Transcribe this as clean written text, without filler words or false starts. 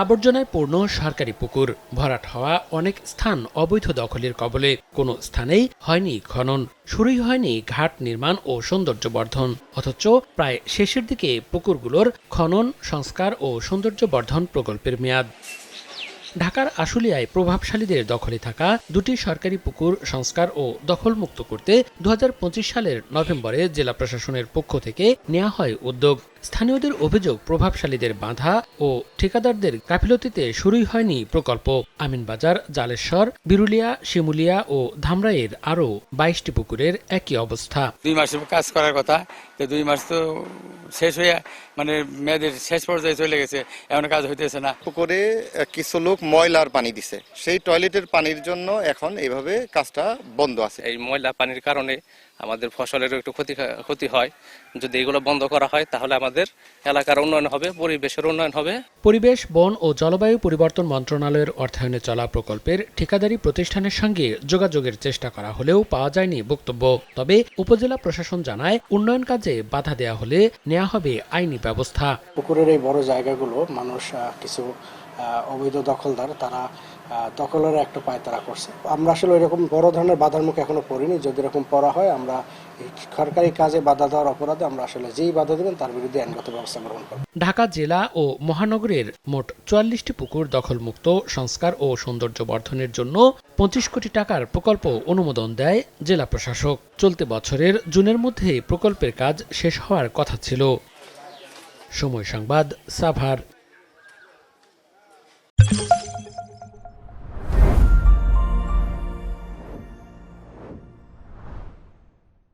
আবর্জনায় পূর্ণ সরকারি পুকুর, ভরাট হওয়া অনেক স্থান অবৈধ দখলের কবলে। কোনো স্থানেই হয়নি খনন, শুরুই হয়নি ঘাট নির্মাণ ও সৌন্দর্য বর্ধন। অথচ প্রায় শেষের দিকে পুকুরগুলোর খনন, সংস্কার ও সৌন্দর্য বর্ধন প্রকল্পের মেয়াদ। ঢাকার আশুলিয়ায় প্রভাবশালীদের দখলে থাকা দুটি সরকারি পুকুর সংস্কার ও দখলমুক্ত করতে ২০২৫ সালের নভেম্বরে জেলা প্রশাসনের পক্ষ থেকে নেওয়া হয় উদ্যোগ। স্থানীয়দের অভিযোগ, প্রভাবশালীদের বাধা ও ঠিকাদারদের গাফিলতিতে শুরুই হয়নি প্রকল্প। আমিনবাজার, জালেশ্বর, বিরুলিয়া, শিমুলিয়া ও ধামরাইয়ের আরও ২২টি পুকুরের একই অবস্থা। ২ মাসের কাজ করার কথা, ২ মাস তো শেষ হয়ে মেয়াদের শেষ পর্যায়ে চলে গেছে, এমন কাজ হইতেছে না। পুকুরে কিছু লোক ময়লার পানি দিছে, সেই টয়লেটের পানির জন্য এখন এইভাবে কাজটা বন্ধ আছে। এই ময়লা পানির কারণে আমাদের ফসলেরও একটু ক্ষতি হয়। যদি এগুলো বন্ধ করা হয় তাহলে আমাদের এলাকার উন্নয়ন হবে, পরিবেশের উন্নয়ন হবে। পরিবেশ, বন ও জলবায়ু পরিবর্তন মন্ত্রণালয়ের অর্থায়নে চলা প্রকল্পের ঠিকাদারি প্রতিষ্ঠানের সঙ্গে যোগাযোগের চেষ্টা করা হলেও পাওয়া যায়নি বক্তব্য। তবে উপজেলা প্রশাসন জানায়, উন্নয়ন কাজে বাধা দেওয়া হলে নেওয়া হবে আইনি ব্যবস্থা। পুকুরের এই বড় জায়গাগুলো মানুষ কিছু অবৈধ দখলদার তারা দখলের একটা পায়তারা করছে। আমরা আসলে এরকম বড় ধরনের বাধার মুখে এখনো পড়িনি। যদি এরকম পড়া হয়, আমরা সরকারি কাজে বাধা দেওয়ার অপরাধে আমরা আসলে যেই বাধা দেবেন তার বিরুদ্ধে আইনগত ব্যবস্থা গ্রহণ করব। ঢাকা জেলা ও মহানগরের মোট ৪৪টি পুকুর দখলমুক্ত, সংস্কার ও সৌন্দর্য বর্ধনের জন্য ২৫ কোটি টাকার প্রকল্প অনুমোদন দেয় জেলা প্রশাসক। চলতি বছরের জুনের মধ্যে প্রকল্পের কাজ শেষ হওয়ার কথা ছিল। সময় সংবাদ, সাভার।